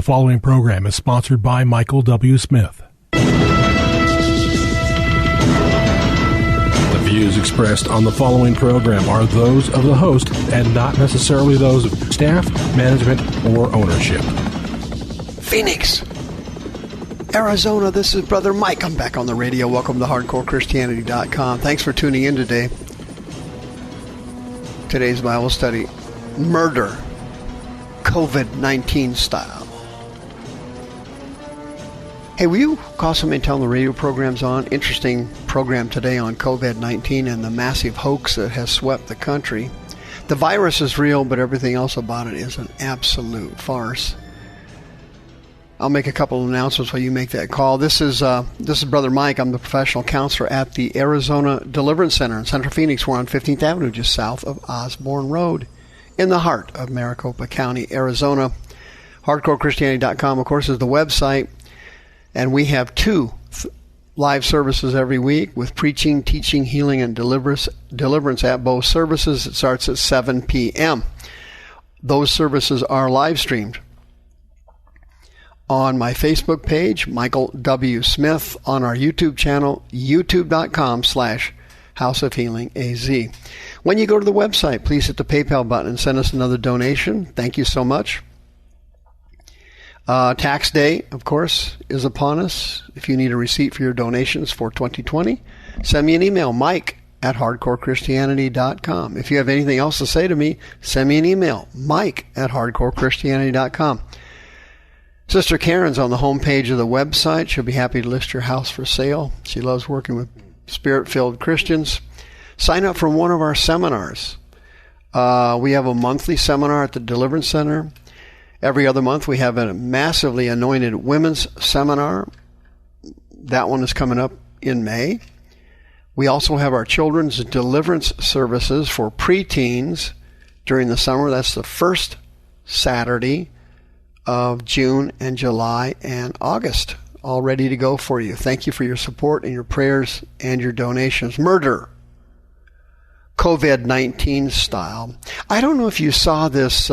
following program is sponsored by Michael W. Smith. The views expressed on the following program are those of the host and not necessarily those of staff, management, or ownership. Phoenix, Arizona, this is Brother Mike. I'm back on the radio. Welcome to HardcoreChristianity.com. Thanks for tuning in today. Today's Bible study, murder, COVID-19 style. Hey, will you call somebody and tell them the radio program's on? Interesting program today on COVID-19 and the massive hoax that has swept the country. The virus is real, but everything else about it is an absolute farce. I'll make a couple of announcements while you make that call. This is Brother Mike. I'm the professional counselor at the Arizona Deliverance Center in Central Phoenix. We're on 15th Avenue, just south of Osborne Road, in the heart of Maricopa County, Arizona. HardcoreChristianity.com, of course, is the website. And we have two live services every week with preaching, teaching, healing, and deliverance at both services. It starts at 7 p.m. Those services are live streamed on my Facebook page, Michael W. Smith, on our YouTube channel, youtube.com/House of Healing AZ. When you go to the website, please hit the PayPal button and send us another donation. Thank you so much. Tax day, of course, is upon us. If you need a receipt for your donations for 2020, send me an email, mike@hardcorechristianity.com. If you have anything else to say to me, send me an email, mike@hardcorechristianity.com. Sister Karen's on the homepage of the website. She'll be happy to list your house for sale. She loves working with Spirit-filled Christians. Sign up for one of our seminars. We have a monthly seminar at the Deliverance Center. Every other month we have a massively anointed women's seminar. That one is coming up in May. We also have our children's deliverance services for preteens during the summer. That's the first Saturday of June and July and August, all ready to go for you. Thank you for your support and your prayers and your donations. Murder, COVID-19 style. I don't know if you saw this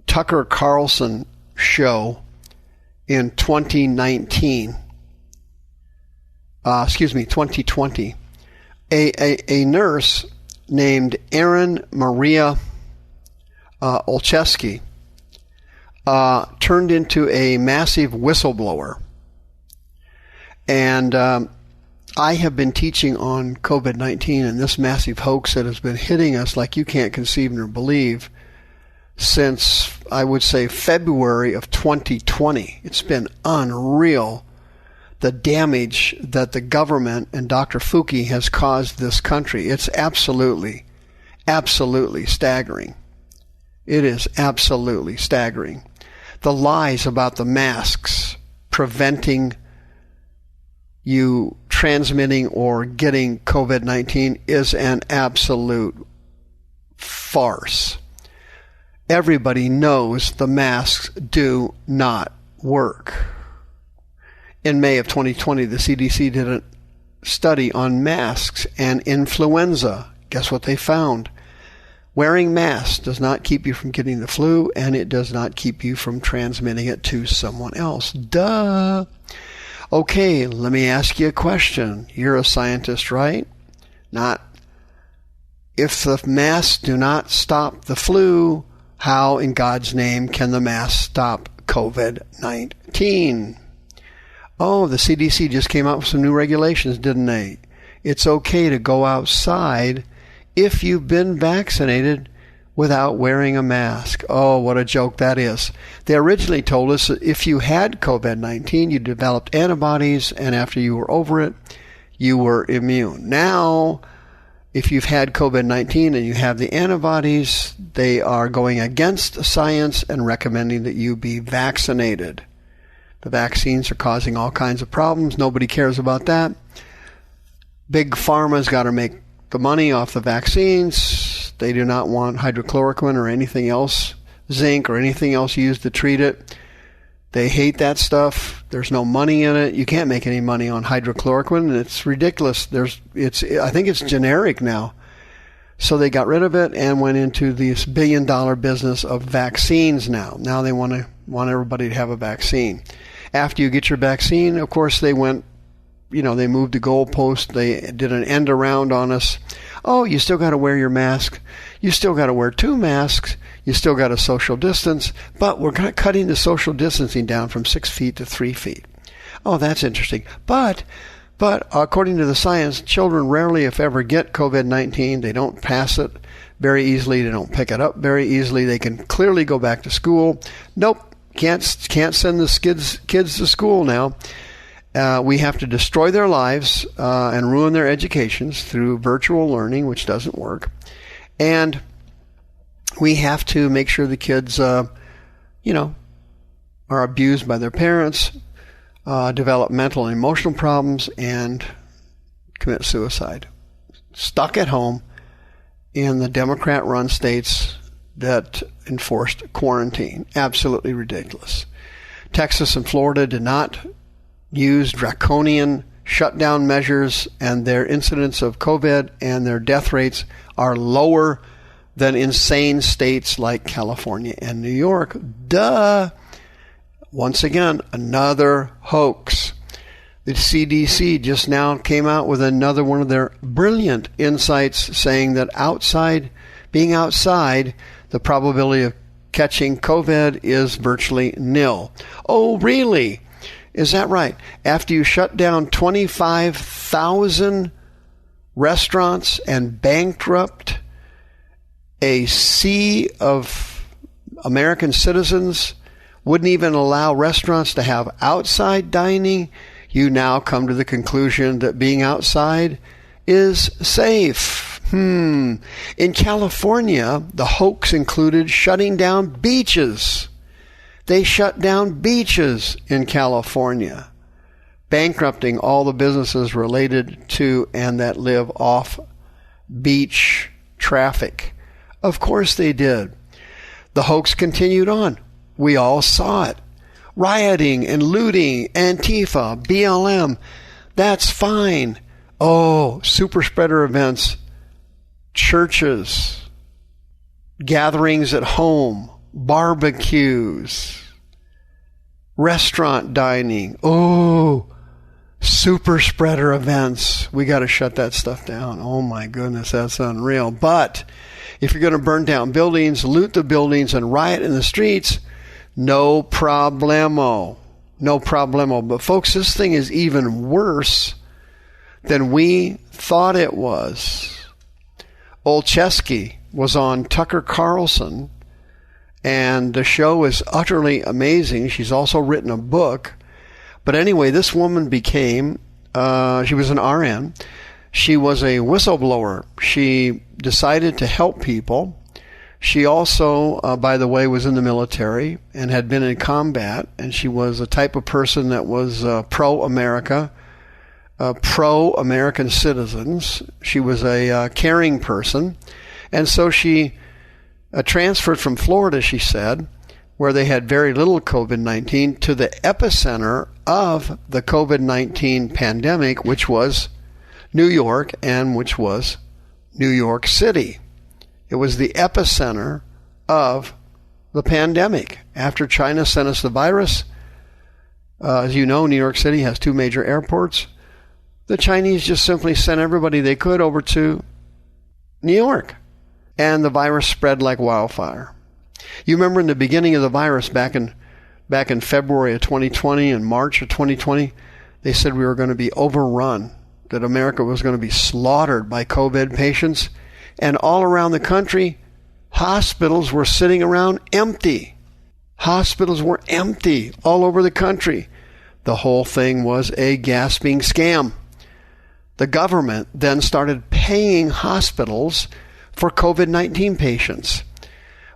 Tucker Carlson show in 2019. 2020. A nurse named Erin Maria Olszewski turned into a massive whistleblower. And I have been teaching on COVID-19 and this massive hoax that has been hitting us like you can't conceive nor believe since, I would say, February of 2020. It's been unreal, the damage that the government and Dr. Fauci has caused this country. It's absolutely, absolutely staggering. It is absolutely staggering. The lies about the masks preventing you transmitting or getting COVID-19 is an absolute farce. Everybody knows the masks do not work. In May of 2020, the CDC did a study on masks and influenza. Guess what they found? Wearing masks does not keep you from getting the flu, and it does not keep you from transmitting it to someone else. Duh. Okay, let me ask you a question. You're a scientist, right? Not. If the masks do not stop the flu, how in God's name can the masks stop COVID-19? Oh, the CDC just came out with some new regulations, didn't they? It's okay to go outside if you've been vaccinated without wearing a mask. Oh, what a joke that is. They originally told us that if you had COVID-19, you developed antibodies, and after you were over it, you were immune. Now, if you've had COVID-19 and you have the antibodies, they are going against science and recommending that you be vaccinated. The vaccines are causing all kinds of problems. Nobody cares about that. Big Pharma's got to make the money off the vaccines. They do not want hydrochloroquine or anything else, zinc or anything else used to treat it. They hate that stuff. There's no money in it. You can't make any money on hydrochloroquine. It's ridiculous. I think it's generic now. So they got rid of it and went into this billion-dollar business of vaccines now. Now they want everybody to have a vaccine. After you get your vaccine, of course, they went, they moved the goalpost. They did an end around on us. Oh, you still got to wear your mask. You still got to wear 2 masks. You still got to social distance. But we're cutting the social distancing down from 6 feet to 3 feet. Oh, that's interesting. But according to the science, children rarely, if ever, get COVID-19. They don't pass it very easily. They don't pick it up very easily. They can clearly go back to school. Nope, can't send the kids to school now. We have to destroy their lives and ruin their educations through virtual learning, which doesn't work. And we have to make sure the kids, are abused by their parents, develop mental and emotional problems, and commit suicide. Stuck at home in the Democrat-run states that enforced quarantine. Absolutely ridiculous. Texas and Florida did not use draconian shutdown measures, and their incidence of COVID and their death rates are lower than insane states like California and New York. Duh! Once again, another hoax. The CDC just now came out with another one of their brilliant insights saying that being outside, the probability of catching COVID is virtually nil. Oh, really? Is that right? After you shut down 25,000 restaurants and bankrupt a sea of American citizens, wouldn't even allow restaurants to have outside dining, you now come to the conclusion that being outside is safe. In California, the hoax included shutting down beaches. They shut down beaches in California, bankrupting all the businesses related to and that live off beach traffic. Of course they did. The hoax continued on. We all saw it. Rioting and looting, Antifa, BLM, that's fine. Oh, super spreader events, churches, gatherings at home, barbecues, restaurant dining. Oh, super spreader events. We got to shut that stuff down. Oh my goodness, that's unreal. But if you're going to burn down buildings, loot the buildings, and riot in the streets, no problemo. No problemo. But folks, this thing is even worse than we thought it was. Olszewski was on Tucker Carlson, and the show is utterly amazing. She's also written a book. But anyway, this woman became, she was an RN. She was a whistleblower. She decided to help people. She also, by the way, was in the military and had been in combat. And she was a type of person that was pro-America, pro-American citizens. She was a caring person. And so she transferred from Florida, she said, where they had very little COVID-19, to the epicenter of the COVID-19 pandemic, which was New York and which was New York City. It was the epicenter of the pandemic. After China sent us the virus, as you know, New York City has 2 major airports. The Chinese just simply sent everybody they could over to New York, and the virus spread like wildfire. You remember in the beginning of the virus back in February of 2020 and March of 2020, they said we were going to be overrun, that America was going to be slaughtered by COVID patients. And all around the country, hospitals were sitting around empty. Hospitals were empty all over the country. The whole thing was a gasping scam. The government then started paying hospitals for COVID-19 patients,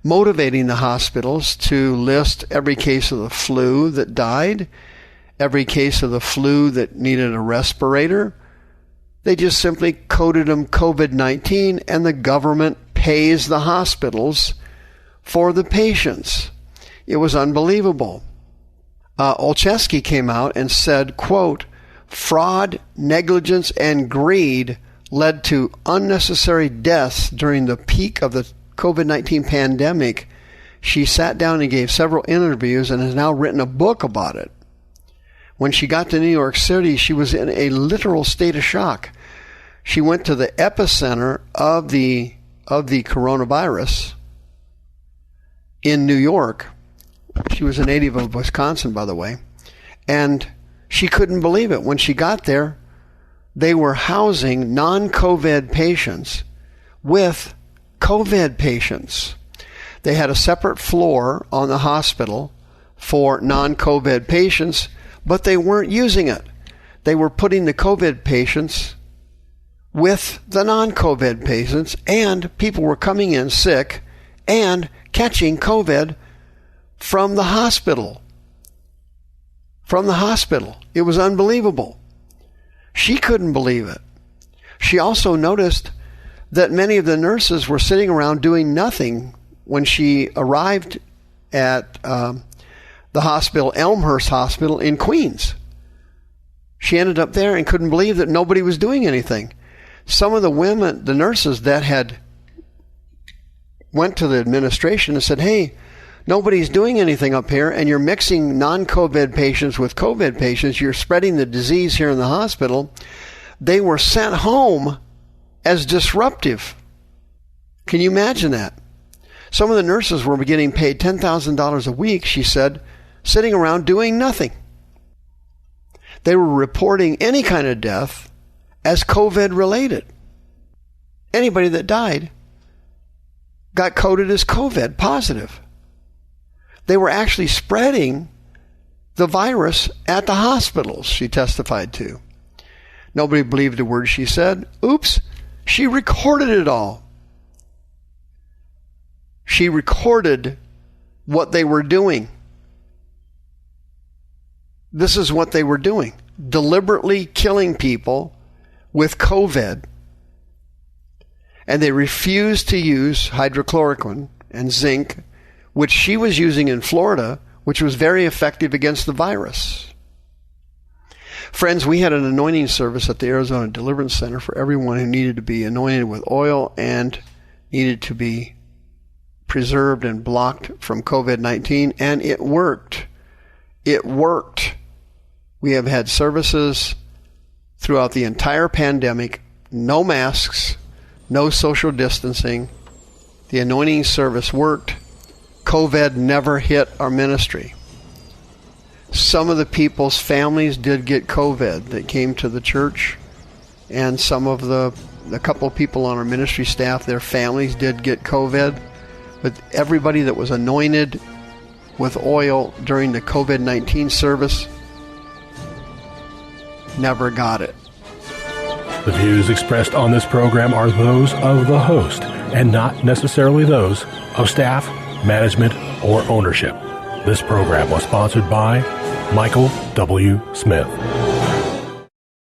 motivating the hospitals to list every case of the flu that died, every case of the flu that needed a respirator. They just simply coded them COVID-19, and the government pays the hospitals for the patients. It was unbelievable. Olszewski came out and said, quote, "Fraud, negligence, and greed led to unnecessary deaths during the peak of the COVID-19 pandemic, she sat down and gave several interviews and has now written a book about it. When she got to New York City, she was in a literal state of shock. She went to the epicenter of the coronavirus in New York. She was a native of Wisconsin, by the way. And she couldn't believe it. When she got there, they were housing non-COVID patients with COVID patients. They had a separate floor on the hospital for non-COVID patients, but they weren't using it. They were putting the COVID patients with the non-COVID patients, and people were coming in sick and catching COVID from the hospital. From the hospital. It was unbelievable. She couldn't believe it. She also noticed that many of the nurses were sitting around doing nothing when she arrived at the hospital, Elmhurst Hospital in Queens. She ended up there and couldn't believe that nobody was doing anything. Some of the women, the nurses that had went to the administration and said, hey, nobody's doing anything up here, and you're mixing non-COVID patients with COVID patients. You're spreading the disease here in the hospital. They were sent home as disruptive. Can you imagine that? Some of the nurses were getting paid $10,000 a week, she said, sitting around doing nothing. They were reporting any kind of death as COVID related. Anybody that died got coded as COVID positive. They were actually spreading the virus at the hospitals, she testified to. Nobody believed a word she said. Oops, she recorded it all. She recorded what they were doing. This is what they were doing. Deliberately killing people with COVID. And they refused to use hydrochloroquine and zinc, which she was using in Florida, which was very effective against the virus. Friends, we had an anointing service at the Arizona Deliverance Center for everyone who needed to be anointed with oil and needed to be preserved and blocked from COVID-19, and it worked. It worked. We have had services throughout the entire pandemic, no masks, no social distancing. The anointing service worked. COVID never hit our ministry. Some of the people's families did get COVID that came to the church, and some of the couple of people on our ministry staff, their families did get COVID. But everybody that was anointed with oil during the COVID-19 service never got it. The views expressed on this program are those of the host and not necessarily those of staff, management, or ownership. This program was sponsored by Michael W. Smith.